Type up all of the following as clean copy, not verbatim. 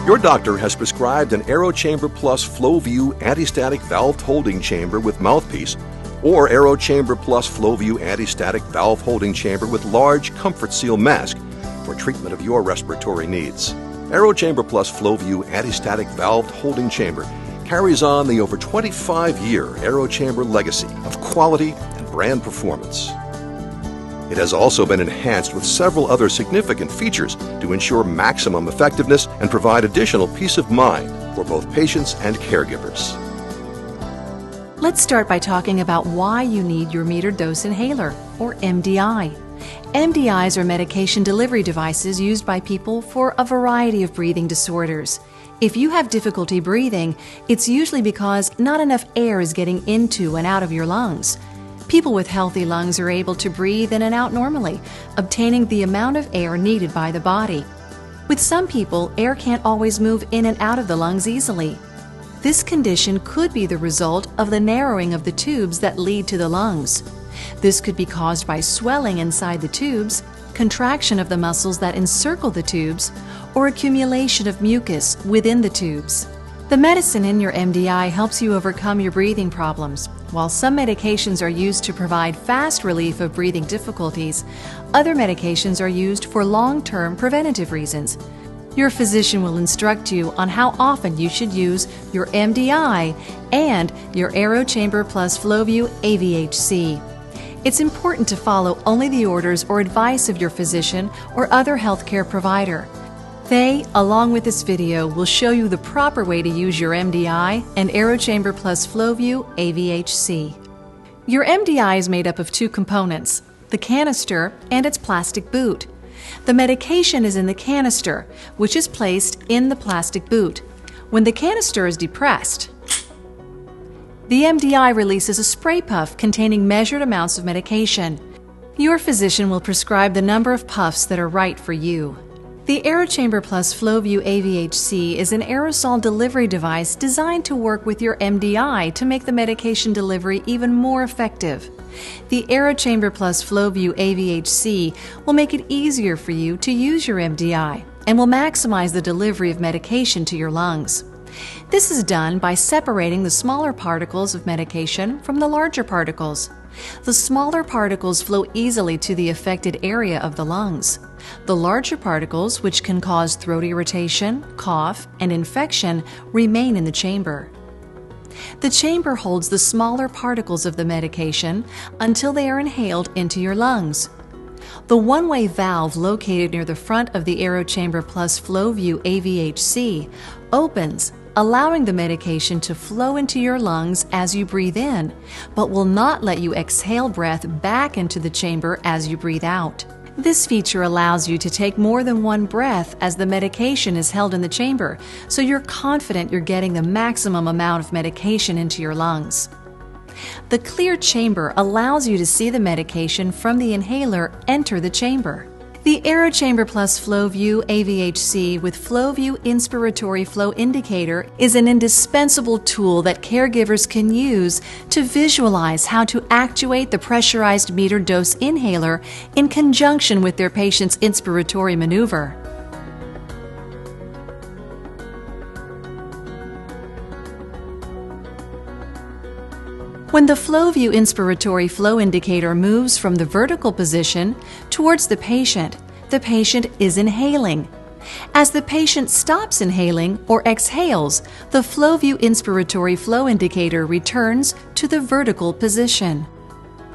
Your doctor has prescribed an AeroChamber Plus FlowView antistatic valve holding chamber with Mouthpiece, or AeroChamber Plus FlowView antistatic valve holding chamber with large Comfort Seal mask for treatment of your respiratory needs. AeroChamber Plus FlowView antistatic valve holding chamber carries on the over 25-year AeroChamber legacy of quality and brand performance. It has also been enhanced with several other significant features to ensure maximum effectiveness and provide additional peace of mind for both patients and caregivers. Let's start by talking about why you need your metered dose inhaler, or MDI. MDIs are medication delivery devices used by people for a variety of breathing disorders. If you have difficulty breathing, it's usually because not enough air is getting into and out of your lungs. People with healthy lungs are able to breathe in and out normally, obtaining the amount of air needed by the body. With some people, air can't always move in and out of the lungs easily. This condition could be the result of the narrowing of the tubes that lead to the lungs. This could be caused by swelling inside the tubes, contraction of the muscles that encircle the tubes, or accumulation of mucus within the tubes. The medicine in your MDI helps you overcome your breathing problems. While some medications are used to provide fast relief of breathing difficulties, other medications are used for long-term preventative reasons. Your physician will instruct you on how often you should use your MDI and your AeroChamber Plus FlowView AVHC. It's important to follow only the orders or advice of your physician or other healthcare provider. They, along with this video, will show you the proper way to use your MDI and AeroChamber Plus FlowView AVHC. Your MDI is made up of two components, the canister and its plastic boot. The medication is in the canister, which is placed in the plastic boot. When the canister is depressed, the MDI releases a spray puff containing measured amounts of medication. Your physician will prescribe the number of puffs that are right for you. The AeroChamber Plus FlowView AVHC is an aerosol delivery device designed to work with your MDI to make the medication delivery even more effective. The AeroChamber Plus FlowView AVHC will make it easier for you to use your MDI and will maximize the delivery of medication to your lungs. This is done by separating the smaller particles of medication from the larger particles. The smaller particles flow easily to the affected area of the lungs. The larger particles, which can cause throat irritation, cough, and infection, remain in the chamber. The chamber holds the smaller particles of the medication until they are inhaled into your lungs. The one-way valve located near the front of the AeroChamber Plus FlowView AVHC opens, allowing the medication to flow into your lungs as you breathe in, but will not let you exhale breath back into the chamber as you breathe out. This feature allows you to take more than one breath as the medication is held in the chamber, so you're confident you're getting the maximum amount of medication into your lungs. The clear chamber allows you to see the medication from the inhaler enter the chamber. The AeroChamber Plus FlowView AVHC with FlowView Inspiratory Flow Indicator is an indispensable tool that caregivers can use to visualize how to actuate the pressurized metered dose inhaler in conjunction with their patient's inspiratory maneuver. When the FlowView Inspiratory Flow Indicator moves from the vertical position towards the patient is inhaling. As the patient stops inhaling or exhales, the FlowView Inspiratory Flow Indicator returns to the vertical position.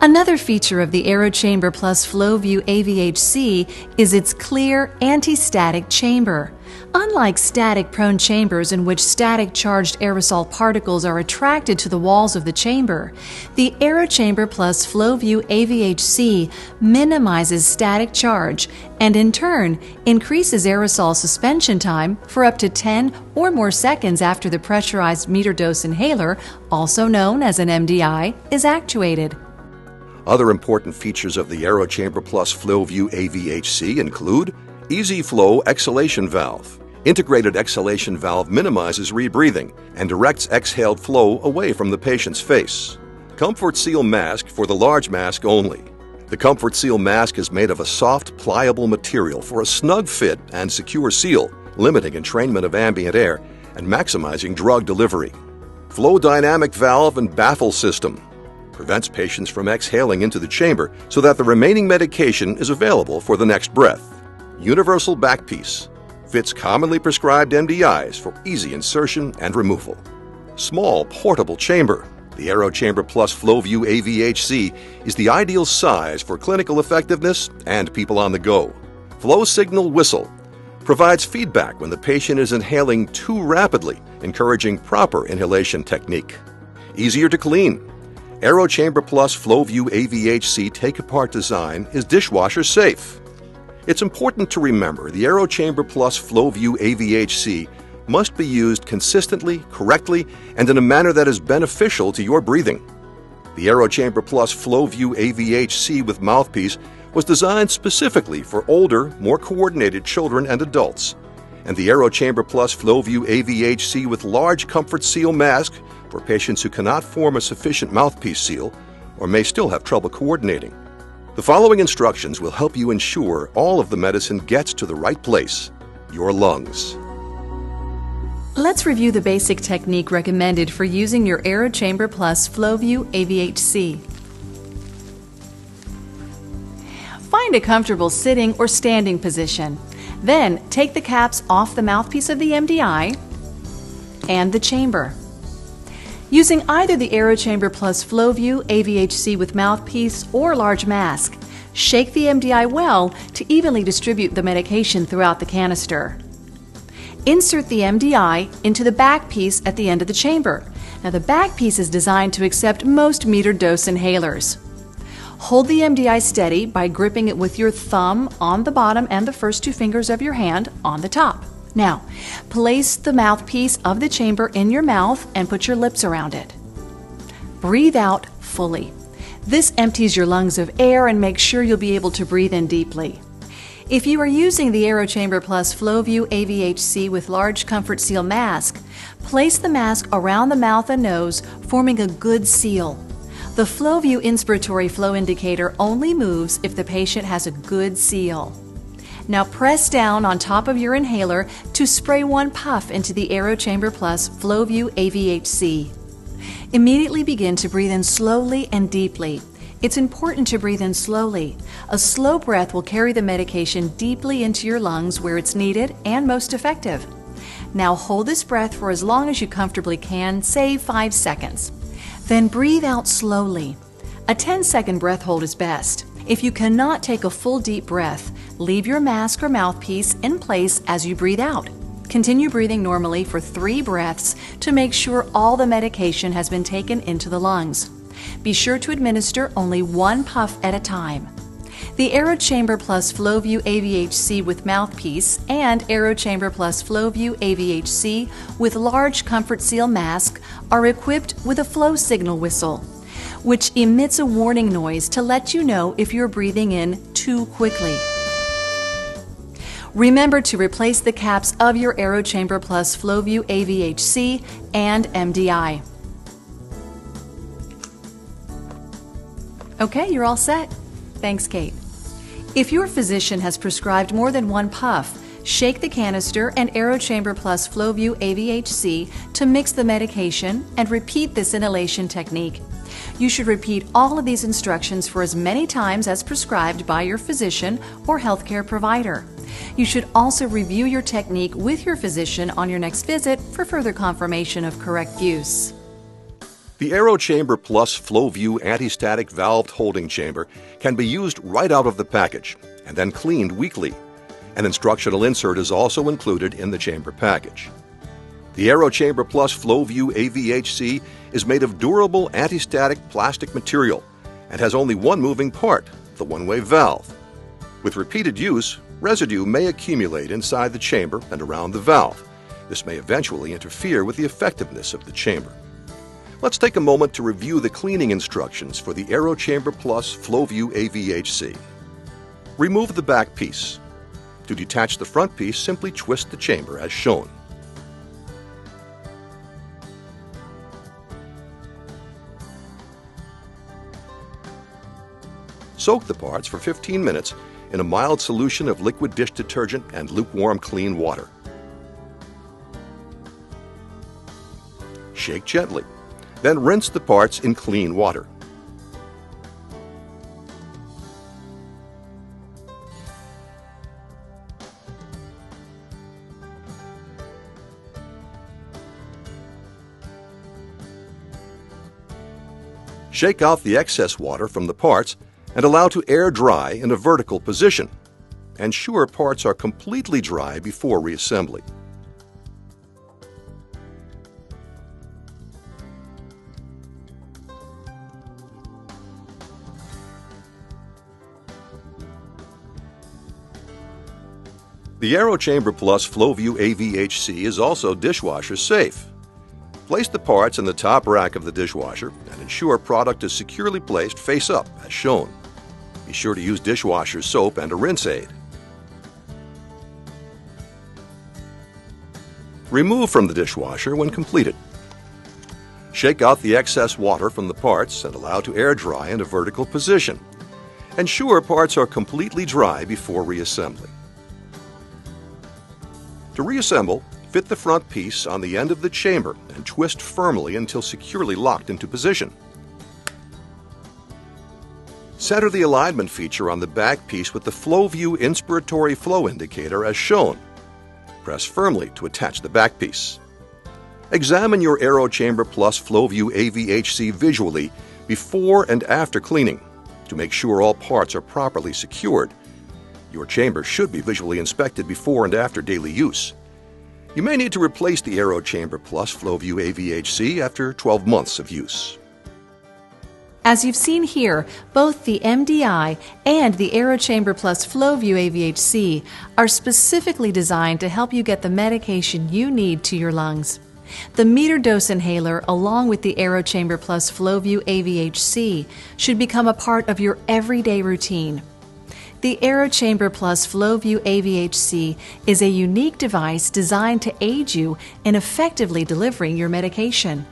Another feature of the AeroChamber Plus FlowView AVHC is its clear, anti-static chamber. Unlike static-prone chambers in which static-charged aerosol particles are attracted to the walls of the chamber, the AeroChamber Plus FlowView AVHC minimizes static charge and, in turn, increases aerosol suspension time for up to 10 or more seconds after the pressurized meter-dose inhaler, also known as an MDI, is actuated. Other important features of the AeroChamber Plus FlowView AVHC include Easy Flow Exhalation Valve. Integrated exhalation valve minimizes rebreathing and directs exhaled flow away from the patient's face. Comfort Seal Mask for the large mask only. The Comfort Seal mask is made of a soft, pliable material for a snug fit and secure seal, limiting entrainment of ambient air and maximizing drug delivery. Flow Dynamic Valve and Baffle System. Prevents patients from exhaling into the chamber so that the remaining medication is available for the next breath. Universal Backpiece. Fits commonly prescribed MDIs for easy insertion and removal. Small, portable chamber. The AeroChamber Plus FlowView AVHC is the ideal size for clinical effectiveness and people on the go. Flow Signal Whistle. Provides feedback when the patient is inhaling too rapidly, encouraging proper inhalation technique. Easier to clean. AeroChamber Plus FlowView AVHC take-apart design is dishwasher safe. It's important to remember the AeroChamber Plus FlowView AVHC must be used consistently, correctly, and in a manner that is beneficial to your breathing. The AeroChamber Plus FlowView AVHC with Mouthpiece was designed specifically for older, more coordinated children and adults, and the AeroChamber Plus FlowView AVHC with large Comfort Seal mask for patients who cannot form a sufficient mouthpiece seal or may still have trouble coordinating. The following instructions will help you ensure all of the medicine gets to the right place, your lungs. Let's review the basic technique recommended for using your AeroChamber Plus FlowView AVHC. Find a comfortable sitting or standing position. Then take the caps off the mouthpiece of the MDI and the chamber. Using either the AeroChamber Plus FlowView AVHC with Mouthpiece or large mask, shake the MDI well to evenly distribute the medication throughout the canister. Insert the MDI into the back piece at the end of the chamber. Now, the back piece is designed to accept most metered dose inhalers. Hold the MDI steady by gripping it with your thumb on the bottom and the first two fingers of your hand on the top. Now, place the mouthpiece of the chamber in your mouth and put your lips around it. Breathe out fully. This empties your lungs of air and makes sure you'll be able to breathe in deeply. If you are using the AeroChamber Plus FlowView AVHC with large Comfort Seal mask, place the mask around the mouth and nose, forming a good seal. The FlowView inspiratory flow indicator only moves if the patient has a good seal. Now press down on top of your inhaler to spray one puff into the AeroChamber Plus FlowView AVHC. Immediately begin to breathe in slowly and deeply. It's important to breathe in slowly. A slow breath will carry the medication deeply into your lungs where it's needed and most effective. Now hold this breath for as long as you comfortably can, say 5 seconds. Then breathe out slowly. A 10-second breath hold is best. If you cannot take a full deep breath, leave your mask or mouthpiece in place as you breathe out. Continue breathing normally for 3 breaths to make sure all the medication has been taken into the lungs. Be sure to administer only 1 puff at a time. The AeroChamber Plus FlowView AVHC with Mouthpiece and AeroChamber Plus FlowView AVHC with large Comfort Seal mask are equipped with a flow signal whistle, which emits a warning noise to let you know if you're breathing in too quickly. Remember to replace the caps of your AeroChamber Plus FlowView AVHC and MDI. Okay, you're all set. Thanks, Kate. If your physician has prescribed more than 1 puff, shake the canister and AeroChamber Plus FlowView AVHC to mix the medication and repeat this inhalation technique. You should repeat all of these instructions for as many times as prescribed by your physician or healthcare provider. You should also review your technique with your physician on your next visit for further confirmation of correct use. The AeroChamber Plus FlowView Anti-Static Valved Holding Chamber can be used right out of the package and then cleaned weekly. An instructional insert is also included in the chamber package. The AeroChamber Plus FlowView AVHC is made of durable anti-static plastic material and has only one moving part, the one-way valve. With repeated use, residue may accumulate inside the chamber and around the valve. This may eventually interfere with the effectiveness of the chamber. Let's take a moment to review the cleaning instructions for the AeroChamber Plus FlowView AVHC. Remove the back piece. To detach the front piece, simply twist the chamber as shown. Soak the parts for 15 minutes in a mild solution of liquid dish detergent and lukewarm clean water. Shake gently. Then rinse the parts in clean water. Shake out the excess water from the parts and allow to air dry in a vertical position. Ensure parts are completely dry before reassembly. The AeroChamber Plus FlowView AVHC is also dishwasher safe. Place the parts in the top rack of the dishwasher and ensure product is securely placed face up as shown. Be sure to use dishwasher soap and a rinse aid. Remove from the dishwasher when completed. Shake out the excess water from the parts and allow to air dry in a vertical position. Ensure parts are completely dry before reassembly. To reassemble, fit the front piece on the end of the chamber and twist firmly until securely locked into position. Center the alignment feature on the back piece with the FlowView inspiratory flow indicator as shown. Press firmly to attach the back piece. Examine your AeroChamber Plus FlowView AVHC visually before and after cleaning to make sure all parts are properly secured. Your chamber should be visually inspected before and after daily use. You may need to replace the AeroChamber Plus FlowView AVHC after 12 months of use. As you've seen here, both the MDI and the AeroChamber Plus FlowView AVHC are specifically designed to help you get the medication you need to your lungs. The metered dose inhaler, along with the AeroChamber Plus FlowView AVHC, should become a part of your everyday routine. The AeroChamber Plus FlowView AVHC is a unique device designed to aid you in effectively delivering your medication.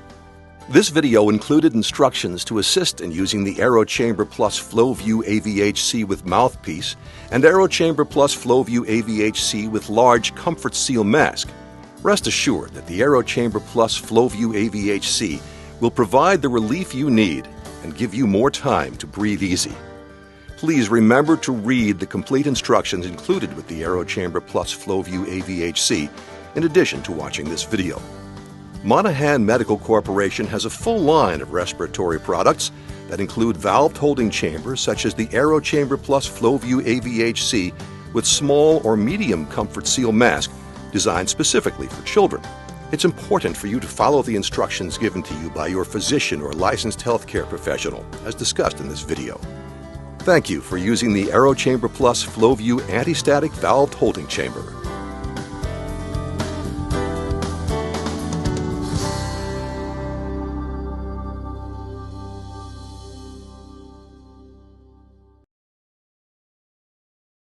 This video included instructions to assist in using the AeroChamber Plus FlowView AVHC with Mouthpiece and AeroChamber Plus FlowView AVHC with large Comfort Seal mask. Rest assured that the AeroChamber Plus FlowView AVHC will provide the relief you need and give you more time to breathe easy. Please remember to read the complete instructions included with the AeroChamber Plus FlowView AVHC in addition to watching this video. Monaghan Medical Corporation has a full line of respiratory products that include valved holding chambers such as the AeroChamber Plus FlowView AVHC with small or medium Comfort Seal mask designed specifically for children. It's important for you to follow the instructions given to you by your physician or licensed healthcare professional, as discussed in this video. Thank you for using the AeroChamber Plus FlowView Anti-Static Valved Holding Chamber.